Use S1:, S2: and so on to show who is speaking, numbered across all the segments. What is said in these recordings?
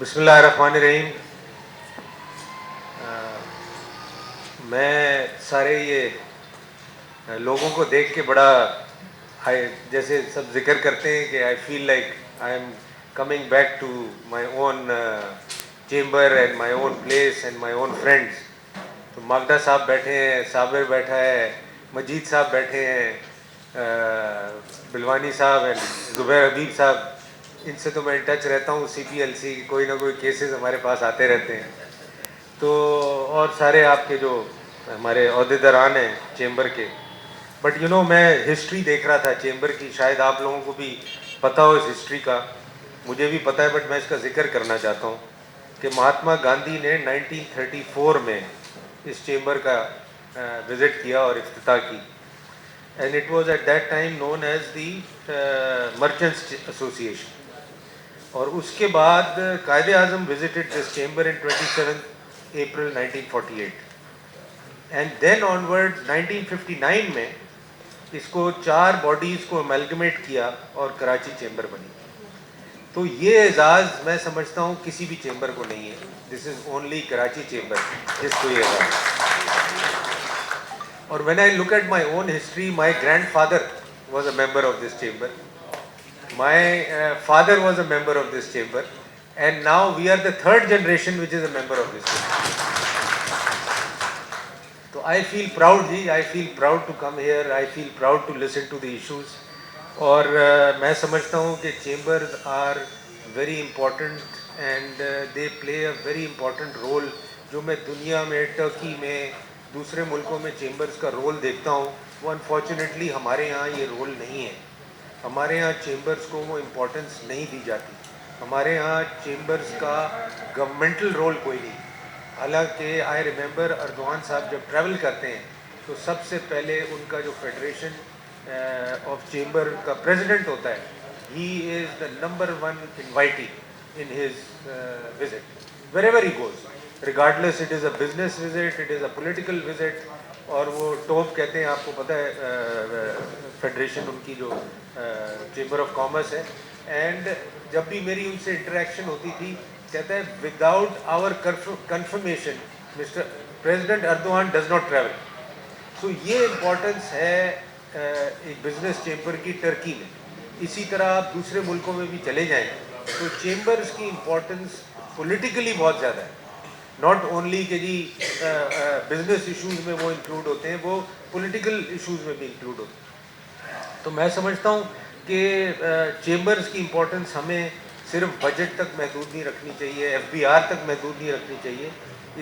S1: بسم اللہ الرحمن الرحیم. میں سارے یہ لوگوں کو دیکھ کے بڑا جیسے سب ذکر کرتے ہیں کہ I feel like I am coming back to my own chamber and my own place and my own friends. تو ماگدہ صاحب بیٹھے ہیں, صابر بیٹھا ہے, مجید صاحب بیٹھے ہیں, بلوانی صاحب اینڈ زبیر حبیب صاحب. ان سے تو میں ان ٹچ رہتا ہوں, سی پی ایل سی کوئی نہ کوئی کیسز ہمارے پاس آتے رہتے ہیں. تو اور سارے آپ کے جو ہمارے عہدیداران ہیں چیمبر کے. بٹ میں ہسٹری دیکھ رہا تھا چیمبر کی, شاید آپ لوگوں کو بھی پتہ ہو اس ہسٹری کا, مجھے بھی پتہ ہے, بٹ میں اس کا ذکر کرنا چاہتا ہوں کہ مہاتما گاندھی نے 1934 میں اس چیمبر کا وزٹ کیا اور افتتاح کی. And it was at that time known as the merchants association. اور اس کے بعد Quaid Azam visited this chamber in 27 April 1948. And then honoured 1959 میں اس کو 4 باڈیز کو امیلگمیٹ کیا اور کراچی چیمبر بنی. تو یہ اعزاز میں سمجھتا ہوں کسی بھی چیمبر کو نہیں ہے. This is only Karachi chamber جس کو یہ اعزاز. اور when I look at my own history, my grandfather was a member of this chamber, my father was a member of this chamber, and now we are the third generation which is a member of this chamber. So I feel proud ji, I feel proud to come here, I feel proud to listen to the issues. اور میں سمجھتا ہوں کہ chambers are very important and they play a very important role. جو میں دنیا میں, Turkey میں, دوسرے ملکوں میں چیمبرز کا رول دیکھتا ہوں, وہ انفارچونیٹلی ہمارے یہاں یہ رول نہیں ہے. ہمارے یہاں چیمبرز کو وہ امپورٹنس نہیں دی جاتی. ہمارے یہاں چیمبرز کا گورنمنٹل رول کوئی نہیں. حالانکہ آئی ریممبر اردوان صاحب جب ٹریول کرتے ہیں تو سب سے پہلے ان کا جو فیڈریشن آف چیمبر کا پریزیڈنٹ ہوتا ہے, he is the number 1 invitee in his visit wherever he goes, regardless it is a business visit, it is a political visit. اور وہ ٹوپ کہتے ہیں, آپ کو پتہ ہے فیڈریشن ان کی جو چیمبر آف کامرس ہے. اینڈ جب بھی میری ان سے انٹریکشن ہوتی تھی, کہتا ہے without our confirmation mister president Erdogan does not travel. So یہ امپورٹنس ہے ایک بزنس چیمبر کی ٹرکی میں. اسی طرح آپ دوسرے ملکوں میں بھی چلے جائیں تو چیمبرز کی امپورٹنس پولیٹیکلی بہت زیادہ ہے. ناٹ اونلی کہ جی بزنس ایشوز میں وہ انکلوڈ ہوتے ہیں, وہ پولیٹیکل ایشوز میں بھی انکلوڈ ہوتے ہیں. تو میں سمجھتا ہوں کہ چیمبرز کی امپورٹنس ہمیں صرف بجٹ تک محدود نہیں رکھنی چاہیے, ایف بی آر تک محدود نہیں رکھنی چاہیے.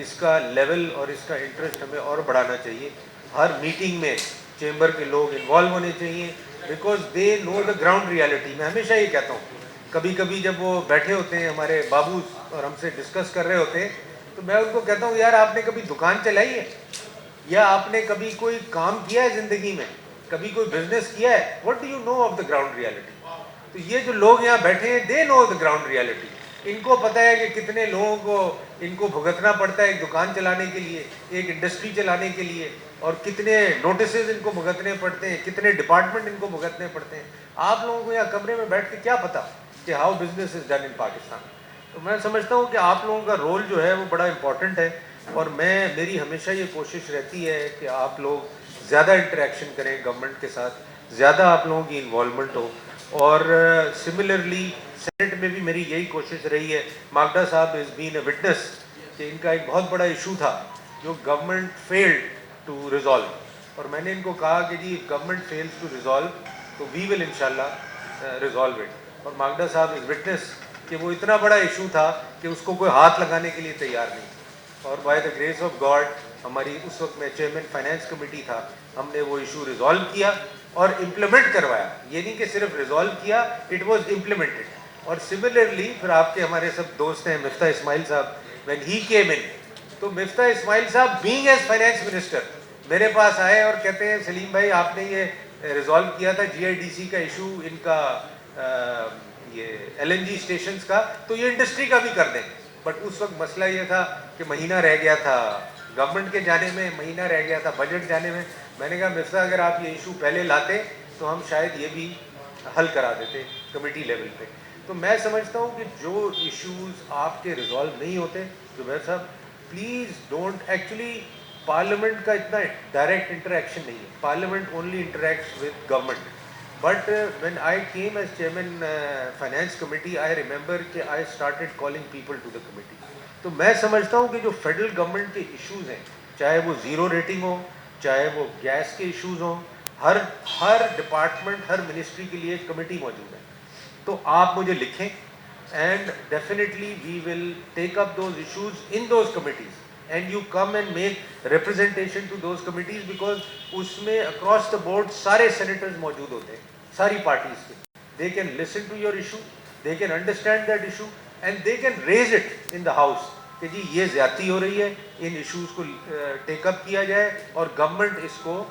S1: اس کا لیول اور اس کا انٹرسٹ ہمیں اور بڑھانا چاہیے. ہر میٹنگ میں چیمبر کے لوگ انوالو ہونے چاہیے, because they know the ground reality. میں ہمیشہ یہ کہتا ہوں, کبھی کبھی جب وہ بیٹھے ہوتے ہیں ہمارے بابو اور ہم سے ڈسکس کر رہے ہوتے ہیں, تو میں ان کو کہتا ہوں, یار آپ نے کبھی دکان چلائی ہے, یا آپ نے کبھی کوئی کام کیا ہے زندگی میں, کبھی کوئی بزنس کیا ہے؟ What do you know of the ground reality? تو یہ جو لوگ یہاں بیٹھے ہیں, دے نو دا گراؤنڈ ریالٹی. ان کو پتہ ہے کہ کتنے لوگوں کو ان کو بھگتنا پڑتا ہے ایک دکان چلانے کے لیے, ایک انڈسٹری چلانے کے لیے, اور کتنے نوٹسز ان کو بھگتنے پڑتے ہیں, کتنے ڈپارٹمنٹ ان کو بھگتنے پڑتے ہیں. آپ لوگوں کو یہاں کمرے میں بیٹھ کے کیا پتہ کہ how business is done in Pakistan. تو میں سمجھتا ہوں کہ آپ لوگوں کا رول جو ہے وہ بڑا امپورٹنٹ ہے. اور میری ہمیشہ یہ کوشش رہتی ہے کہ آپ لوگ زیادہ انٹریکشن کریں گورنمنٹ کے ساتھ, زیادہ آپ لوگوں کی انوالومنٹ ہو. اور سملرلی سینٹ میں بھی میری یہی کوشش رہی ہے. ماگدہ صاحب از بین اے وٹنس کہ ان کا ایک بہت بڑا ایشو تھا جو گورنمنٹ فیلڈ ٹو ریزالو, اور میں نے ان کو کہا کہ جی گورنمنٹ فیلز ٹو ریزالو تو وی ول انشاءاللہ ریزالو اٹ. اور ماگدہ صاحب از وٹنس کہ وہ اتنا بڑا ایشو تھا کہ اس کو کوئی ہاتھ لگانے کے لیے تیار نہیں. اور by the grace of God ہماری اس وقت میں چیئرمین فائنینس کمیٹی تھا, ہم نے وہ ایشو ریزالو کیا اور امپلیمنٹ کروایا. یہ نہیں کہ صرف ریزالو کیا, اٹ واز امپلیمنٹڈ. اور سملرلی پھر آپ کے ہمارے سب دوست ہیں مفتاح اسماعیل صاحب, وین ہی کیم ان, تو مفتاح اسماعیل صاحب بینگ ایز فائنینس منسٹر میرے پاس آئے اور کہتے ہیں, سلیم بھائی آپ نے یہ ریزالو کیا تھا جی آئی ڈی سی کا ایشو, ان کا یہ ایل این جی اسٹیشنز کا, تو یہ انڈسٹری کا بھی کر دیں. بٹ اس وقت مسئلہ یہ تھا کہ مہینہ رہ گیا تھا گورنمنٹ کے جانے میں, مہینہ رہ گیا تھا بجٹ جانے میں. میں نے کہا مفتاح اگر آپ یہ ایشو پہلے لاتے تو ہم شاید یہ بھی حل کرا دیتے کمیٹی لیول پہ. تو میں سمجھتا ہوں کہ جو ایشوز آپ کے ریزالو نہیں ہوتے زبیر صاحب پلیز ڈونٹ ایکچولی پارلیمنٹ کا اتنا ڈائریکٹ انٹریکشن نہیں ہے. Parliament only interacts with government. But when I came as chairman finance committee I remember کہ I started calling people to the committee. تو میں سمجھتا ہوں کہ جو فیڈرل گورنمنٹ کے ایشوز ہیں, چاہے وہ زیرو ریٹنگ ہو, چاہے وہ گیس کے ایشوز ہوں, ہر ڈپارٹمنٹ, ہر منسٹری کے لیے ایک کمیٹی موجود ہے. تو آپ مجھے لکھیں and definitely we will take up those issues in those committees and you come and make representation to those committees, because اس میں اکراس دا بورڈ سارے سینیٹرز موجود ہوتے ہیں ساری پارٹیز کے. They can listen to your issue, they can understand that issue and they can raise it in the house کہ جی یہ زیادتی ہو رہی ہے, ان ایشوز کو ٹیک اپ کیا جائے اور گورنمنٹ اس کو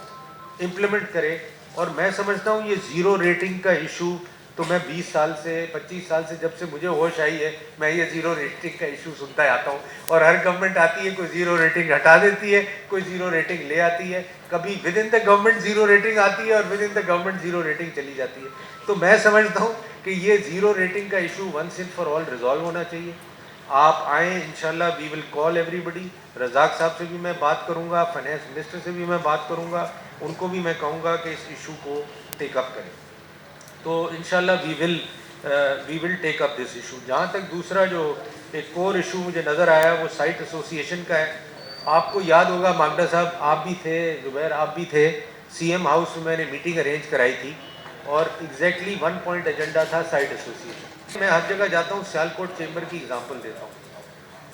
S1: امپلیمنٹ کرے. اور میں سمجھتا ہوں یہ زیرو ریٹنگ کا ایشو تو میں 20 سال سے 25 سال سے جب سے مجھے ہوش آئی ہے میں یہ زیرو ریٹنگ کا ایشو سنتا آتا ہوں, اور ہر گورنمنٹ آتی ہے کوئی زیرو ریٹنگ ہٹا دیتی ہے, کوئی زیرو ریٹنگ لے آتی ہے, کبھی within the government zero rating آتی ہے اور within the government zero rating چلی جاتی ہے. تو میں سمجھتا ہوں کہ یہ زیرو ریٹنگ کا issue once and for all resolve ہونا چاہیے. آپ آئیں انشاءاللہ, وی ول کال ایوری بڈی. رزاق صاحب سے بھی میں بات کروں گا, فائنینس منسٹر سے بھی میں بات کروں گا, ان کو بھی میں کہوں گا کہ اس ایشو کو ٹیک اپ کریں. تو انشاءاللہ وی will take up this issue. جہاں تک دوسرا جو ایک اور ایشو مجھے نظر آیا وہ سائٹ ایسوسیشن کا ہے. آپ کو یاد ہوگا ماگدہ صاحب, آپ بھی تھے, زبیر آپ بھی تھے, سی ایم ہاؤس میں نے میٹنگ ارینج کرائی تھی اور ایگزیکٹلی 1 پوائنٹ ایجنڈا تھا سائٹ ایسوسیشن. میں ہر جگہ جاتا ہوں سیالکوٹ چیمبر کی ایگزامپل دیتا ہوں.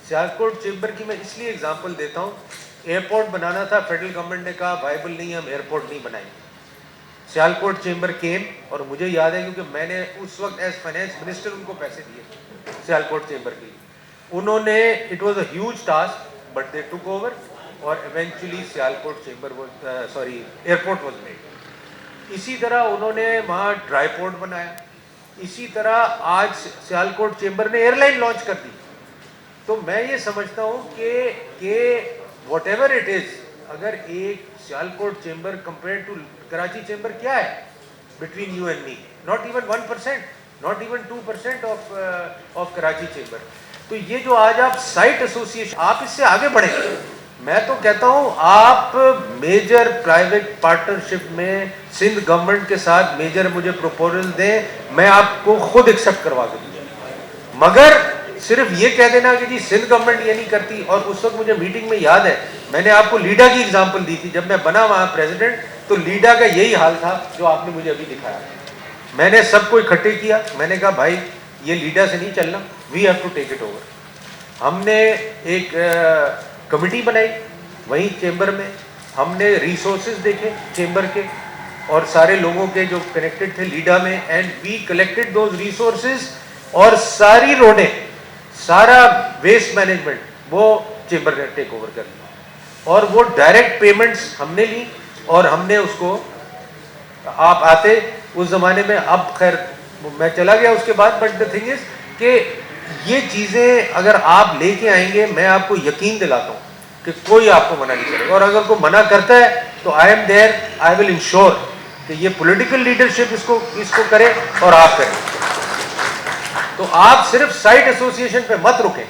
S1: سیالکوٹ چیمبر کی میں اس لیے ایگزامپل دیتا ہوں, ایئرپورٹ بنانا تھا, فیڈرل گورنمنٹ نے کہا وائبل نہیں ہے, ہم ایئرپورٹ نہیں بنائیں گے. سیالکوٹ چیمبر کیم, اور مجھے یاد ہے کیونکہ میں نے اس وقت ایز فائنینس منسٹر ان کو پیسے دیے سیالکوٹ چیمبر کے لیے. انہوں نے, it was a huge task but they took over, اور eventually Sialkot chamber airport was made. اسی طرح انہوں نے وہاں ڈرائی پورٹ بنایا. اسی طرح آج سیالکوٹ چیمبر نے ایئر لائن لانچ کر دی. تو میں یہ سمجھتا ہوں کہ واٹ ایور اٹ از, اگر ایک Sialkot chamber compare to Karachi chamber کیا ہے between you and me, not even 1%, not even 2% of Karachi chamber. تو یہ جو آج آپ سائٹ ایسوسیشن, آپ اس سے آگے بڑھیں. میں تو کہتا ہوں آپ میجر پرائیویٹ پارٹنرشپ میں سندھ گورنمنٹ کے ساتھ میجر مجھے پروپوزل دیں, میں آپ کو خود ایکسیپٹ کروا کے دوں. مگر صرف یہ کہہ دینا کہ جی سندھ گورنمنٹ یہ نہیں کرتی. اور اس وقت مجھے میٹنگ میں یاد ہے میں نے آپ کو لیڈا کی ایگزامپل دی تھی, جب میں بنا وہاں پریزیڈنٹ تو لیڈا کا یہی حال تھا جو آپ نے مجھے ابھی دکھایا. میں نے سب کو اکٹھے کیا, میں نے کہا بھائی یہ لیڈا سے نہیں چلنا, we have to take it over. ہم نے ایک کمیٹی بنائی وہیں چیمبر میں, ہم نے ریسورسز دیکھے چیمبر کے اور سارے لوگوں کے جو کنیکٹڈ تھے لیڈا میں, and we collected those resources, اور ساری روڈیں, سارا ویسٹ مینجمنٹ وہ چیمبر نے ٹیک اوور کر لیا, اور وہ ڈائریکٹ پیمنٹس ہم نے لی اور ہم نے اس کو, آپ آتے اس زمانے میں, اب خیر میں چلا گیا اس کے بعد, بٹ دا تھنگ از کہ یہ چیزیں اگر آپ لے کے آئیں گے, میں آپ کو یقین دلاتا ہوں کہ کوئی آپ کو منع نہیں کرے گا. اور اگر کوئی منع کرتا ہے تو I am there, I will ensure کہ یہ پولیٹیکل لیڈرشپ اس کو کرے اور آپ کریں. تو آپ صرف سائٹ ایسوسیشن پہ مت رکیں.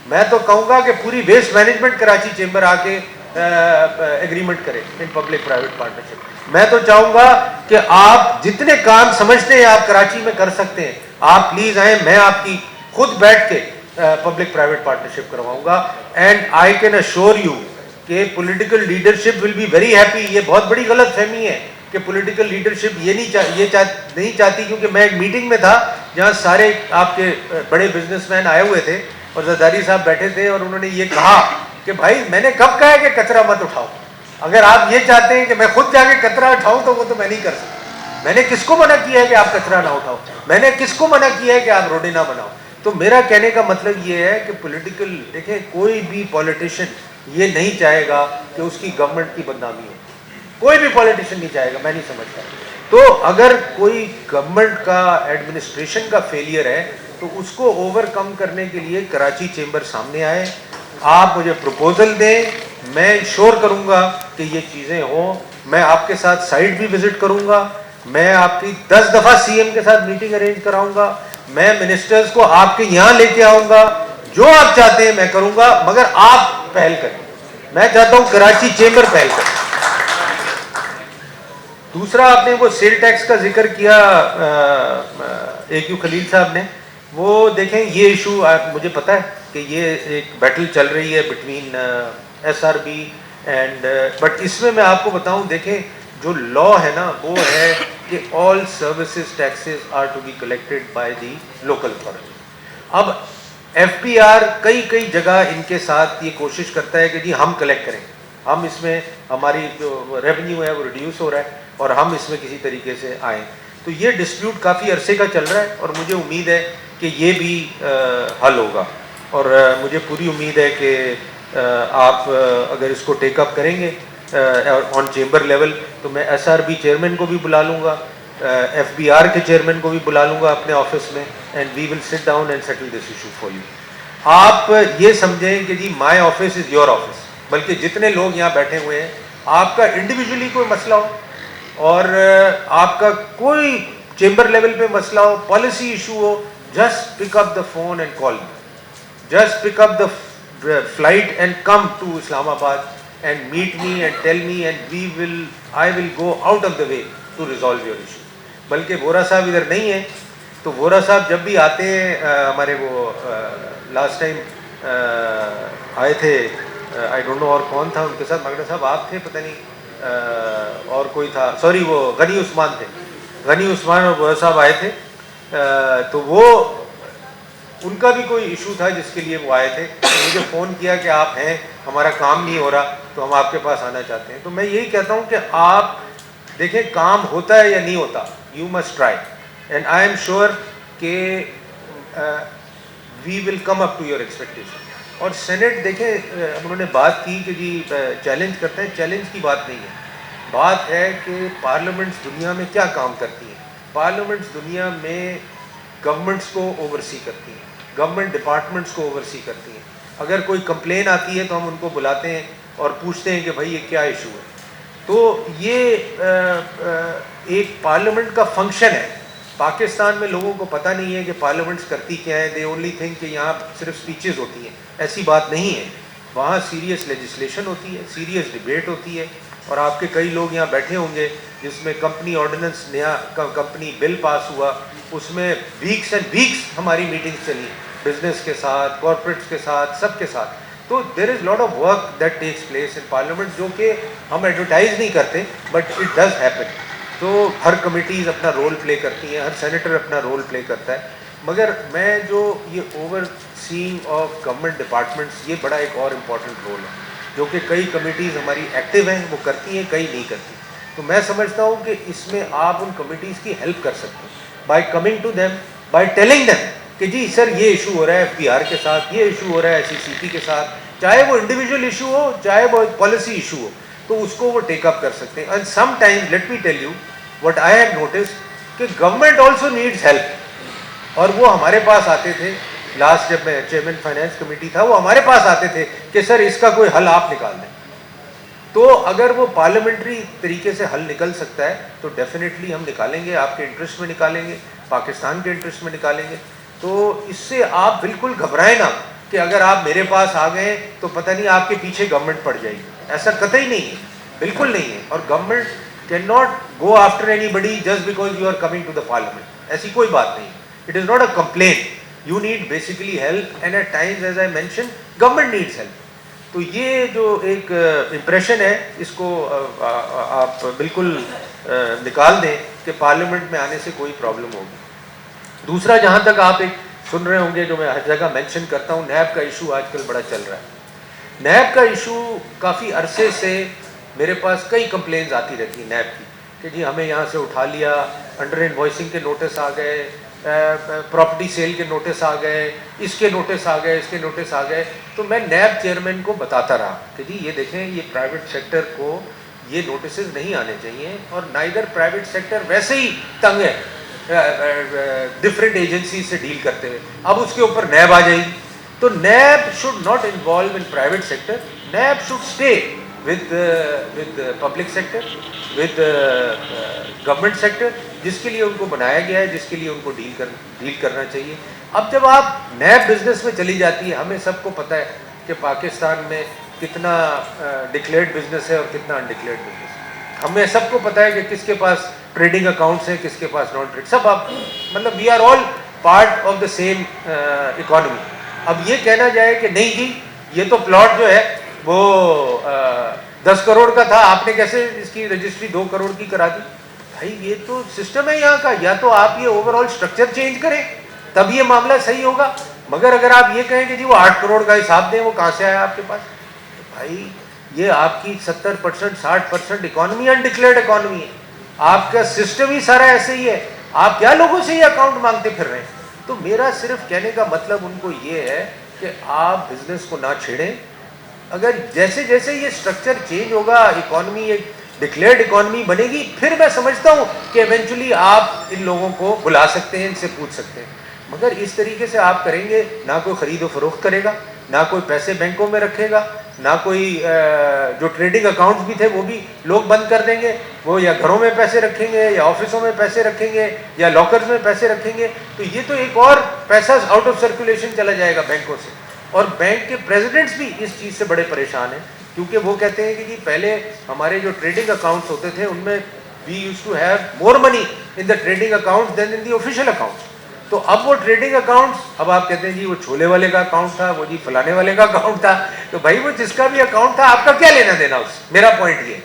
S1: میں تو کہوں گا کہ پوری ویسٹ مینجمنٹ کراچی چیمبر آ کے ایگریمنٹ کرے ان پبلک پرائیویٹ پارٹنرشپ. میں تو چاہوں گا کہ آپ جتنے کام سمجھتے ہیں آپ کراچی میں کر سکتے ہیں, آپ پلیز آئیں, میں آپ کی خود بیٹھ کے پبلک پرائیویٹ پارٹنرشپ کرواؤں گا. And I can assure you کہ political leadership will be very happy. یہ بہت بڑی غلط فہمی ہے کہ پولیٹیکل لیڈرشپ یہ نہیں چاہتی, کیونکہ میں ایک میٹنگ میں تھا جہاں سارے آپ کے بڑے بزنس مین آئے ہوئے تھے اور زرداری صاحب بیٹھے تھے, اور انہوں نے یہ کہا کہ بھائی میں نے کب کہا ہے کہ کچرا مت اٹھاؤ. اگر آپ یہ چاہتے ہیں کہ میں خود جا کے کچرا اٹھاؤں تو وہ تو میں نہیں کر سکتا. میں نے کس کو منع کیا ہے کہ آپ کچرا نہ اٹھاؤ, میں نے کس کو منع کیا ہے کہ آپ روڈیں نہ بناؤ. تو میرا کہنے کا مطلب یہ ہے کہ پولیٹیکل, دیکھیں کوئی بھی پولیٹیشین یہ نہیں چاہے گا کہ اس کی گورنمنٹ کی بدنامی ہو, کوئی بھی پولیٹیشین نہیں چاہے گا, میں نہیں سمجھتا. تو اگر کوئی گورنمنٹ کا ایڈمنسٹریشن کا فیلئر ہے تو اس کو اوور کم کرنے کے لیے کراچی چیمبر سامنے آئے, آپ مجھے پروپوزل دیں, میں انشور کروں گا کہ یہ چیزیں ہوں. میں آپ کے ساتھ سائٹ بھی وزٹ کروں گا, میں آپ کی 10 دفعہ سی ایم کے ساتھ میٹنگ ارینج کراؤں گا, میں منسٹرز کو آپ کے یہاں لے کے آؤں گا, جو آپ چاہتے ہیں میں کروں گا, مگر آپ پہل کریں. میں چاہتا ہوں کراچی چیمبر پہل کریں. دوسرا آپ نے وہ سیل ٹیکس کا ذکر کیا اے کیو خلیل صاحب نے, وہ دیکھیں یہ ایشو مجھے پتا ہے کہ یہ ایک بیٹل چل رہی ہے between S R B and, but اس میں آپ کو بتاؤں, دیکھیں جو لا ہے نا وہ ہے کہ all services taxes are to be collected by the local authority. اب ایف پی آر کئی جگہ ان کے ساتھ یہ کوشش کرتا ہے کہ جی ہم کلیکٹ کریں, ہم اس میں ہماری جو ریونیو ہے وہ ریڈیوس ہو رہا ہے اور ہم اس میں کسی طریقے سے آئیں. تو یہ ڈسپیوٹ کافی عرصے کا چل رہا ہے اور مجھے امید ہے کہ یہ بھی حل ہوگا, اور مجھے پوری امید ہے کہ آپ اگر اس کو ٹیک اپ کریں گے آن چیمبر لیول, تو میں ایس آر بی چیئرمین کو بھی بلا لوں گا, ایف بی آر کے چیئرمین کو بھی بلا لوں گا اپنے آفس میں, and we will sit down and settle this issue for you. آپ یہ سمجھیں کہ جی my office is your office, بلکہ جتنے لوگ یہاں بیٹھے ہوئے ہیں آپ کا انڈیویجولی کوئی مسئلہ ہو اور آپ کا کوئی چیمبر لیول پہ مسئلہ ہو, پالیسی ایشو ہو, just pick up the phone and call me, just pick up the flight and come to Islamabad and meet me and tell me and I will go out of the way to resolve your issue. بلکہ وورا صاحب ادھر نہیں ہیں, تو وورا صاحب جب بھی آتے ہیں, ہمارے وہ لاسٹ ٹائم آئے تھے, آئی ڈونٹ نو اور کون تھا ان کے ساتھ, مگنا صاحب آپ تھے پتہ نہیں, اور کوئی تھا, سوری وہ غنی عثمان تھے, غنی عثمان اور وورا صاحب آئے تھے, تو وہ ان کا بھی کوئی ایشو تھا جس کے لیے وہ آئے تھے. مجھے فون کیا کہ آپ ہیں, ہمارا کام نہیں ہو رہا تو ہم آپ کے پاس آنا چاہتے ہیں. تو میں یہی کہتا ہوں کہ آپ دیکھیں کام ہوتا ہے یا نہیں ہوتا, you must try, and I am sure کہ وی ول کم اپ ٹو یور ایکسپیکٹیشن. اور سینٹ دیکھیں انہوں نے بات کی کہ جی چیلنج کرتے ہیں, چیلنج کی بات نہیں ہے, بات ہے کہ پارلیمنٹس دنیا میں کیا کام کرتی ہیں. پارلیمنٹس دنیا میں گورنمنٹس کو اوورسی کرتی ہیں, گورنمنٹ ڈپارٹمنٹس کو اوورسی کرتی ہیں. اگر کوئی کمپلین آتی ہے تو ہم ان کو بلاتے ہیں اور پوچھتے ہیں کہ بھائی یہ کیا ایشو ہے. تو یہ ایک پارلیمنٹ کا فنکشن ہے. پاکستان میں لوگوں کو پتہ نہیں ہے کہ پارلیمنٹس کرتی کیا ہے, دے اونلی تھنک کہ یہاں صرف اسپیچز ہوتی ہیں. ایسی بات نہیں ہے, وہاں سیریس لیجسلیشن ہوتی ہے, سیریس ڈبیٹ ہوتی ہے. اور آپ کے کئی لوگ یہاں بیٹھے ہوں گے جس میں کمپنی آرڈیننس, نیا کمپنی بل پاس ہوا, اس میں ویکس اینڈ ویکس ہماری میٹنگز چلی, بزنس کے ساتھ, کارپوریٹس کے ساتھ, سب کے ساتھ. تو there is lot of work that takes place in parliament, جو کہ ہم ایڈورٹائز نہیں کرتے بٹ اٹ ڈز ہیپن. تو ہر کمیٹیز اپنا رول پلے کرتی ہیں, ہر سینیٹر اپنا رول پلے کرتا ہے. مگر میں جو یہ overseeing of government departments, یہ بڑا ایک اور امپورٹنٹ رول ہے جو کہ کئی کمیٹیز ہماری ایکٹیو ہیں, وہ کرتی ہیں, کئی نہیں کرتی. تو میں سمجھتا ہوں کہ اس میں آپ ان کمیٹیز کی ہیلپ کر سکتے ہیں by coming to them, by telling them کہ جی سر یہ ایشو ہو رہا ہے ایف پی آر کے ساتھ, یہ ایشو ہو رہا ہے سی سی پی کے ساتھ, چاہے وہ انڈیویجول ایشو ہو چاہے وہ پالیسی ایشو ہو, تو اس کو وہ ٹیک اپ کر سکتے ہیں. And some time let me tell you what I have notice کہ گورنمنٹ آلسو نیڈس ہیلپ, اور وہ ہمارے پاس آتے تھے. لاسٹ جب میں چیئرمین فائنانس کمیٹی تھا, وہ ہمارے پاس آتے تھے کہ سر اس کا کوئی حل آپ نکال دیں. تو اگر وہ پارلیمنٹری طریقے سے حل نکل سکتا ہے تو ڈیفینیٹلی ہم نکالیں گے, آپ کے انٹرسٹ میں نکالیں گے, پاکستان کے انٹرسٹ میں نکالیں گے. تو اس سے آپ بالکل گھبرائیں نہ کہ اگر آپ میرے پاس آ گئے تو پتہ نہیں آپ کے پیچھے گورنمنٹ پڑ جائے گی. ایسا قطعی نہیں ہے, بالکل نہیں ہے. اور government can not go after anybody just because you are coming to the parliament, ایسی کوئی بات نہیں. It is not a complain, you need basically help, and at times as I mention government needs help. تو یہ جو ایک impression ہے اس کو آپ بالکل نکال دیں کہ پارلیمنٹ میں آنے سے کوئی پرابلم ہوگی. دوسرا, جہاں تک آپ ایک سن رہے ہوں گے جو میں ہر جگہ مینشن کرتا ہوں, نیب کا ایشو آج کل بڑا چل رہا ہے. نیب کا ایشو کافی عرصے سے میرے پاس کئی کمپلینز آتی رہتی ہیں نیب کی کہ جی ہمیں یہاں سے اٹھا لیا, انڈر انوائسنگ کے نوٹس آ گئے, پراپرٹی سیل کے نوٹس آ گئے, اس کے نوٹس آ گئے, اس کے نوٹس آ گئے. تو میں نیب چیئرمین کو بتاتا رہا کہ جی یہ دیکھیں یہ پرائیویٹ سیکٹر کو یہ نوٹسز نہیں آنے چاہیے, اور نائدر پرائیویٹ سیکٹر ویسے ہی تنگ ہے ڈفرینٹ ایجنسیز سے ڈیل کرتے ہوئے, اب اس کے اوپر نیب آ جائے گی. تو NAB should not involve in private sector, NAB should stay with public sector, with government sector, جس کے لیے ان کو بنایا گیا ہے, جس کے لیے ان کو ڈیل کرنا چاہیے. اب جب آپ نیب بزنس میں چلی جاتی ہے, ہمیں سب کو پتہ ہے کہ پاکستان میں کتنا ڈکلیئرڈ بزنس ہے اور کتنا انڈکلیئرڈ بزنس ہے. ہمیں سب کو پتہ ہے کہ کس کے پاس ٹریڈنگ اکاؤنٹس ہیں, کس کے پاس نان ٹریڈ, سب آپ مطلب we are all part of the same economy. اب یہ کہنا جائے کہ نہیں جی یہ تو پلاٹ جو ہے وہ 10 کروڑ کا تھا, آپ نے کیسے اس کی رجسٹری 2 کروڑ کی کرا دی؟ بھائی یہ تو سسٹم ہے یہاں کا, یا تو آپ یہ اوور آل اسٹرکچر چینج کریں تب یہ معاملہ صحیح ہوگا. مگر اگر آپ یہ کہیں کہ جی وہ 8 کروڑ کا حساب دیں, وہ کہاں سے آیا آپ کے پاس؟ بھائی یہ آپ کی 70% 60% اکانومی انڈکلیئرڈ اکانومی ہے, آپ کا سسٹم ہی سارا ایسے ہی ہے, آپ کیا لوگوں سے یہ اکاؤنٹ مانگتے پھر رہے ہیں؟ تو میرا صرف کہنے کا مطلب ان کو یہ ہے کہ آپ بزنس کو نہ چھیڑیں. اگر جیسے جیسے یہ اسٹرکچر چینج ہوگا, اکانومی ایک ڈکلیئرڈ اکانومی بنے گی, پھر میں سمجھتا ہوں کہ ایونچولی آپ ان لوگوں کو بلا سکتے ہیں, ان سے پوچھ سکتے ہیں. مگر اس طریقے سے آپ کریں گے, نہ کوئی خرید و فروخت کرے گا, نہ کوئی پیسے بینکوں میں رکھے گا, نہ کوئی جو ٹریڈنگ اکاؤنٹس بھی تھے وہ بھی لوگ بند کر دیں گے, وہ یا گھروں میں پیسے رکھیں گے یا آفسوں میں پیسے رکھیں گے یا لاکرز میں پیسے رکھیں گے. تو یہ تو ایک اور پیسہ آؤٹ آف سرکولیشن چلا جائے گا بینکوں سے. اور بینک کے پریزیڈنٹس بھی اس چیز سے بڑے پریشان ہیں, کیونکہ وہ کہتے ہیں کہ جی پہلے ہمارے جو ٹریڈنگ اکاؤنٹس ہوتے تھے ان میں we used to have more money in the trading account than in the official accounts. تو اب وہ ٹریڈنگ اکاؤنٹس, اب آپ کہتے ہیں جی وہ چھولے والے کا اکاؤنٹ تھا, وہ جی فلانے والے کا اکاؤنٹ تھا. تو بھائی وہ جس کا بھی اکاؤنٹ تھا, آپ کا کیا لینا دینا اس, میرا پوائنٹ یہ,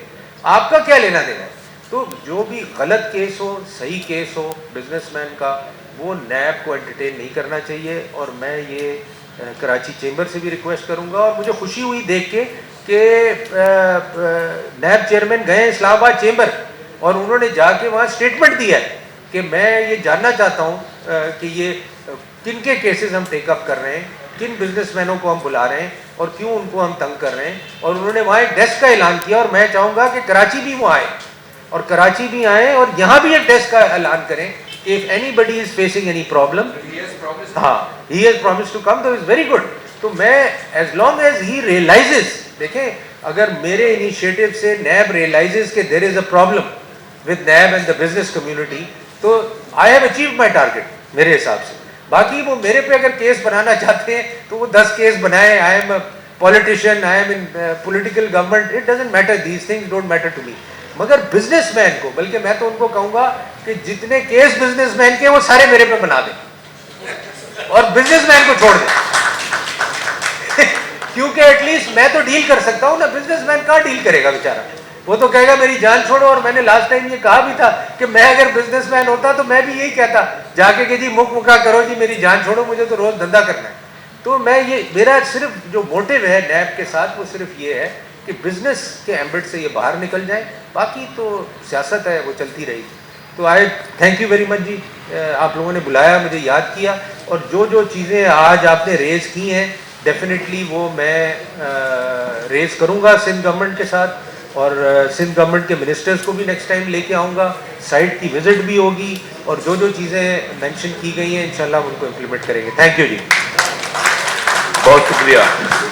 S1: آپ کا کیا لینا دینا ہے. تو جو بھی غلط کیس ہو, صحیح کیس ہو بزنس مین کا, وہ نیب کو انٹرٹین نہیں کرنا چاہیے. اور میں یہ کراچی چیمبر سے بھی ریکویسٹ کروں گا, اور مجھے خوشی ہوئی دیکھ کے کہ نیب چیئرمین گئے اسلام آباد چیمبر, اور انہوں نے جا کے وہاں اسٹیٹمنٹ دیا ہے کہ میں یہ جاننا چاہتا ہوں کہ یہ کن کے کیسز ہم ٹیک اپ کر رہے ہیں, کن بزنس مینوں کو ہم بلا رہے ہیں اور کیوں ان کو ہم تنگ کر رہے ہیں. اور انہوں نے وہاں ایک ڈیسک کا اعلان کیا, اور میں چاہوں گا کہ کراچی بھی وہ آئے, اور کراچی بھی آئیں اور یہاں بھی ایک ڈیسک کا اعلان کریں کہ if anybody is facing any problem, he has promised to come, so it's very good. تو میں as long as he realizes, دیکھیں اگر میرے انیشیٹو سے نیب realizes کہ there is a problem with NAB and the business community, تو I have achieved my target میرے حساب سے. باقی وہ میرے پہ اگر کیس بنانا چاہتے ہیں تو وہ 10 کیس بنائیں. I am a politician, I am in political government, it doesn't matter, these things don't matter to me. مگر بزنس مین کو, بلکہ میں تو ان کو کہوں گا کہ جتنے کیس بزنس مین کے وہ سارے میرے پہ بنا دیں اور بزنس مین کو چھوڑ دیں کیونکہ ایٹ لیسٹ میں تو ڈیل کر سکتا ہوں نا, بزنس مین کہاں ڈیل کرے گا بیچارہ, وہ تو کہے گا میری جان چھوڑو. اور میں نے لاسٹ ٹائم یہ کہا بھی تھا کہ میں اگر بزنس مین ہوتا تو میں بھی یہی کہتا جا کے کہ جی مکا کرو جی, میری جان چھوڑو, مجھے تو روز دھندا کرنا ہے. تو میں یہ میرا صرف جو موٹیو ہے نیب کے ساتھ وہ صرف یہ ہے کہ بزنس کے ایمبٹ سے یہ باہر نکل جائیں. باقی تو سیاست ہے, وہ چلتی رہی. تو آئی تھینک یو ویری مچ جی, آپ لوگوں نے بلایا, مجھے یاد کیا, اور جو جو چیزیں آج آپ نے ریز کی ہیں ڈیفینیٹلی وہ میں ریز کروں گا سندھ گورنمنٹ کے ساتھ, اور سندھ گورنمنٹ کے منسٹرز کو بھی نیکسٹ ٹائم لے کے آؤں گا, سائٹ کی وزٹ بھی ہوگی, اور جو جو چیزیں مینشن کی گئی ہیں انشاءاللہ ہم ان کو امپلیمنٹ کریں گے. تھینک یو جی,
S2: بہت شکریہ.